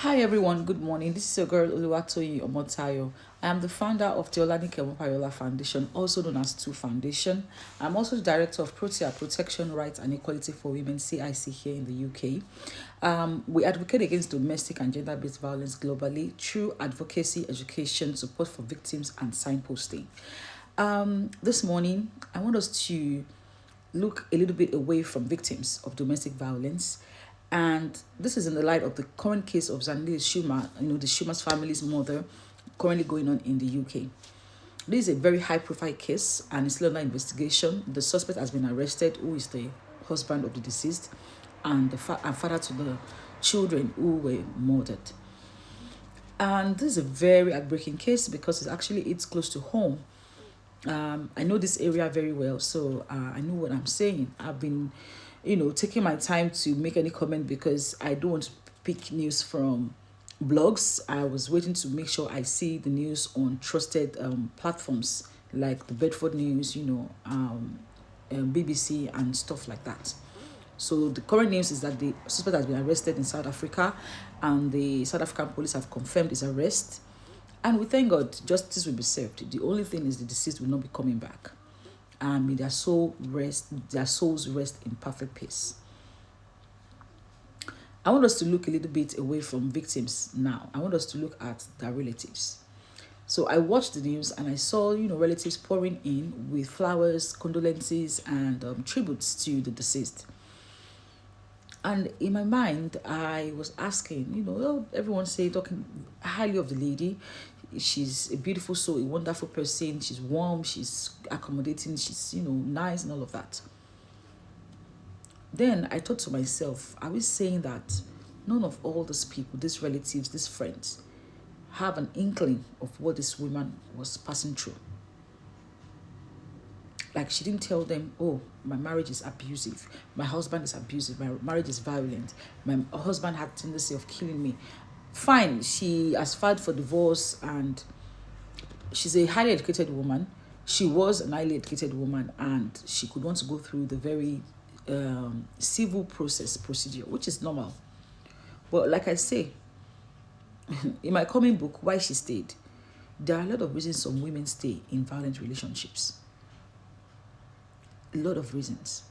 Hi everyone, good morning. This is your girl Oluwatoyi Omotayo. I am the founder of the Olanike Omopayola Foundation, also known as Two Foundation. I'm also the director of Protea Protection, Rights and Equality for Women (CIC) here in the UK. We advocate against domestic and gender-based violence globally through advocacy, education, support for victims, and signposting. This morning, I want us to look a little bit away from victims of domestic violence. And this is in the light of the current case of Zanele Schumer, the Schumer's family's mother, currently going on in the UK. This is a very high profile case and it's still under investigation. The suspect has been arrested, who is the husband of the deceased, and and father to the children who were murdered. And this is a very heartbreaking case because it's close to home. I know this area very well, so I know what I'm saying. I've been, taking my time to make any comment because I don't want to pick news from blogs. I was waiting to make sure I see the news on trusted platforms like the Bedford News, BBC and stuff like that. So the current news is that the suspect has been arrested in South Africa, and the South African police have confirmed his arrest. And we thank God justice will be served. The only thing is the deceased will not be coming back. And may their souls rest in perfect peace. I want us to look a little bit away from victims now. I want us to look at their relatives. So I watched the news and I saw, relatives pouring in with flowers, condolences, and tributes to the deceased. And in my mind, I was asking, everyone talking highly of the lady. She's a beautiful soul, a wonderful person. She's warm, she's accommodating, she's, nice and all of that. Then I thought to myself, are we saying that none of all these people, these relatives, these friends, have an inkling of what this woman was passing through? Like, she didn't tell them, oh, my marriage is abusive, my husband is abusive, my marriage is violent, my husband had a tendency of killing me. Fine, she has filed for divorce and she's a highly educated woman. She was an highly educated woman and she could want to go through the very civil procedure, which is normal. But like I say, in my coming book, Why She Stayed, there are a lot of reasons some women stay in violent relationships. A lot of reasons.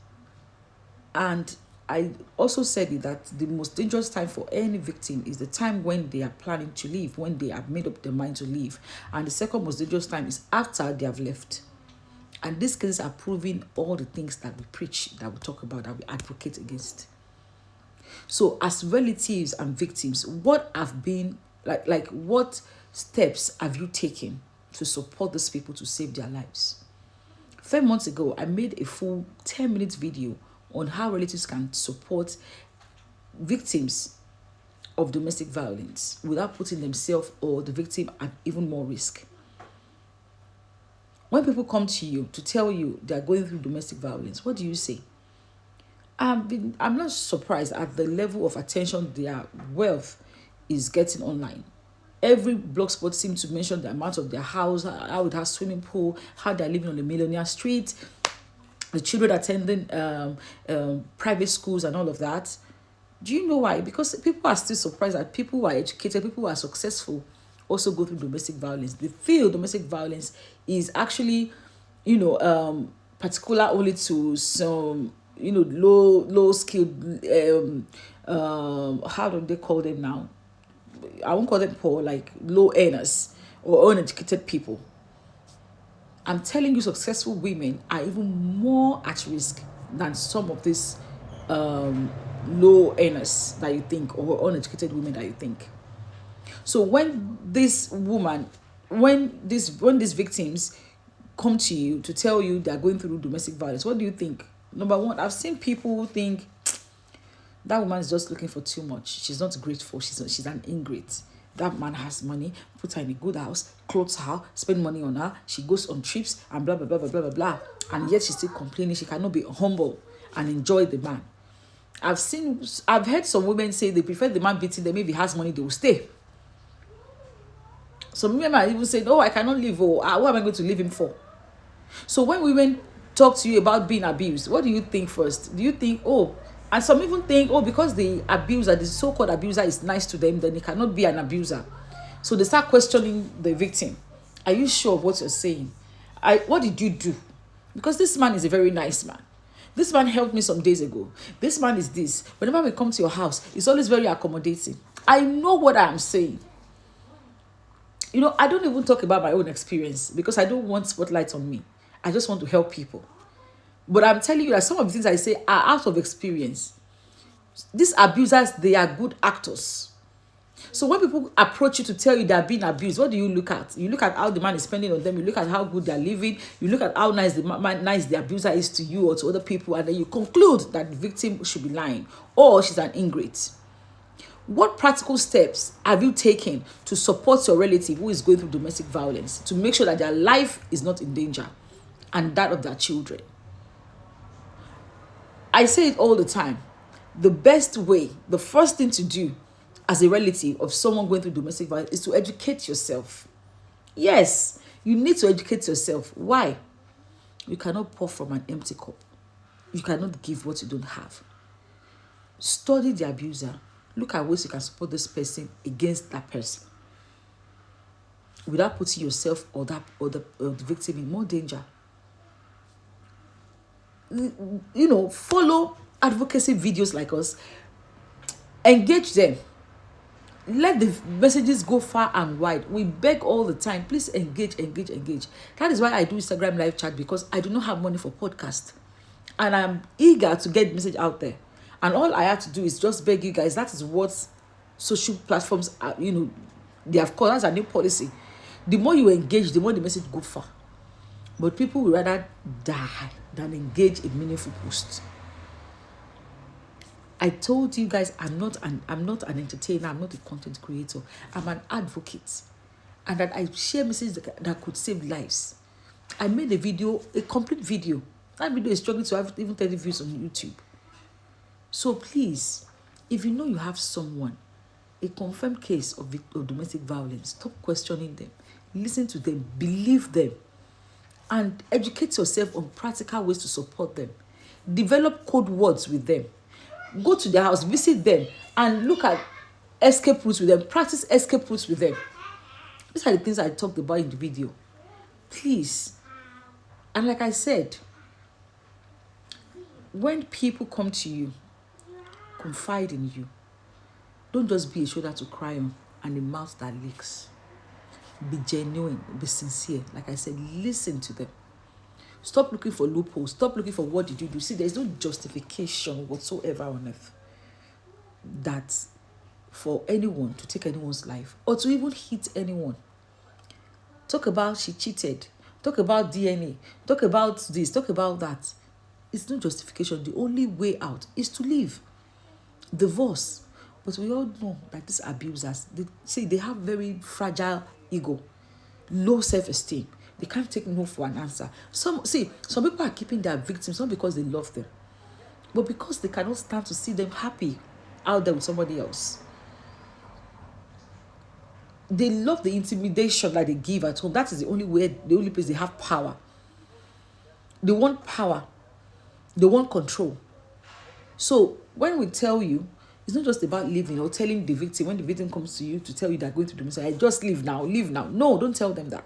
And I also said that the most dangerous time for any victim is the time when they are planning to leave, when they have made up their mind to leave. And the second most dangerous time is after they have left. And these cases are proving all the things that we preach, that we talk about, that we advocate against. So as relatives and victims, what have been, what steps have you taken to support these people to save their lives? 5 months ago, I made a full 10-minute video on how relatives can support victims of domestic violence without putting themselves or the victim at even more risk. When people come to you to tell you they are going through domestic violence, what do you say? I'm not surprised at the level of attention their wealth is getting online. Every blogspot seems to mention the amount of their house, how it has swimming pool, how they're living on a millionaire street, the children attending private schools and all of that. Do you know why? Because people are still surprised that people who are educated, people who are successful, also go through domestic violence. They feel domestic violence is actually, particular only to some, low skilled, how do they call them now? I won't call them poor, like low earners or uneducated people. I'm telling you, successful women are even more at risk than some of these low earners that you think, or uneducated women that you think. So when these victims come to you to tell you they're going through domestic violence, what do you think? Number one, I've seen people who think that woman is just looking for too much. She's not grateful. She's an ingrate. That man has money, put her in a good house, clothes her, spend money on her. She goes on trips and blah, blah, blah, blah, blah, blah, blah. And yet she's still complaining. She cannot be humble and enjoy the man. I've heard some women say they prefer the man beating them. If he has money, they will stay. Some women might even say, oh, I cannot leave. Oh, what am I going to leave him for? So when women talk to you about being abused, what do you think first? Do you think, oh, And some even think, oh, because the abuser, the so-called abuser, is nice to them, then he cannot be an abuser. So they start questioning the victim. Are you sure of what you're saying? What did you do? Because this man is a very nice man. This man helped me some days ago. This man is this. Whenever we come to your house, it's always very accommodating. I know what I'm saying. I don't even talk about my own experience because I don't want spotlight on me. I just want to help people. But I'm telling you that some of the things I say are out of experience. These abusers, they are good actors. So when people approach you to tell you they're being abused, what do you look at? You look at how the man is spending on them. You look at how good they're living. You look at how nice the abuser is to you or to other people. And then you conclude that the victim should be lying or she's an ingrate. What practical steps have you taken to support your relative who is going through domestic violence to make sure that their life is not in danger and that of their children? I say it all the time. The best way, the first thing to do as a relative of someone going through domestic violence is to educate yourself. Yes, you need to educate yourself. Why? You cannot pour from an empty cup. You cannot give what you don't have. Study the abuser. Look at ways you can support this person against that person without putting yourself or the victim in more danger. Follow advocacy videos like us. Engage them. Let the messages go far and wide. We beg all the time. Please engage. That is why I do Instagram live chat, because I do not have money for podcast. And I'm eager to get the message out there. And all I have to do is just beg you guys. That is what social platforms are, they have called. That's a new policy. The more you engage, the more the message go far. But people would rather die than engage in meaningful posts. I told you guys I'm not an entertainer, I'm not a content creator. I'm an advocate. And that I share messages that could save lives. I made a complete video. That video is struggling to have even 30 views on YouTube. So please, if you know you have someone, a confirmed case of domestic violence, stop questioning them. Listen to them, believe them, and educate yourself on practical ways to support them. Develop code words with them. Go to their house, visit them, and look at escape routes with them. Practice escape routes with them. These are the things I talked about in the video. Please. And like I said, when people come to you, confide in you, don't just be a shoulder to cry on and a mouth that leaks. Be genuine, be sincere. Like I said, listen to them. Stop looking for loopholes. Stop looking for what did you do. See, there's no justification whatsoever on earth that for anyone to take anyone's life or to even hit anyone. Talk about she cheated. Talk about DNA. Talk about this. Talk about that. It's no justification. The only way out is to leave. Divorce. But we all know that these abusers, they have very fragile ego, low self-esteem. They can't take no for an answer. Some people are keeping their victims not because they love them, but because they cannot stand to see them happy out there with somebody else. They love the intimidation that they give at home. That is the only place they have power. They want power. They want control. So when we tell you, it's not just about leaving or telling the victim, when the victim comes to you to tell you they're going to do this, just leave now. No, don't tell them that.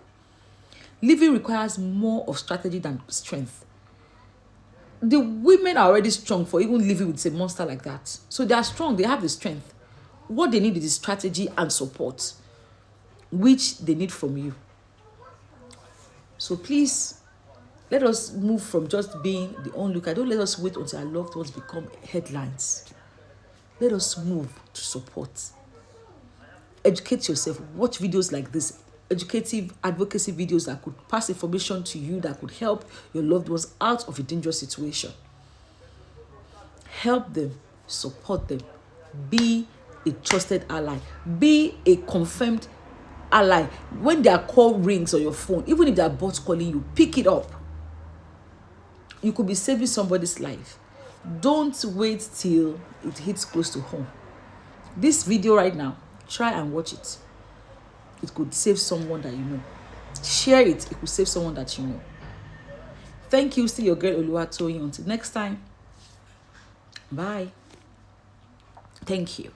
Living requires more of strategy than strength. The women are already strong for even living with a monster like that. So they are strong, they have the strength. What they need is strategy and support, which they need from you. So please, let us move from just being the onlooker. Don't let us wait until our loved ones become headlines. Let us move to support. Educate yourself. Watch videos like this. Educative advocacy videos that could pass information to you that could help your loved ones out of a dangerous situation. Help them, support them, be a trusted ally, be a confirmed ally. When their call rings on your phone, even if they're both calling you, pick it up. You could be saving somebody's life. Don't wait till it hits close to home. This video right now, try and watch it. It could save someone that you know. Share it. It could save someone that you know. Thank you. Still your girl Oluwatoyin. Until next time. Bye. Thank you.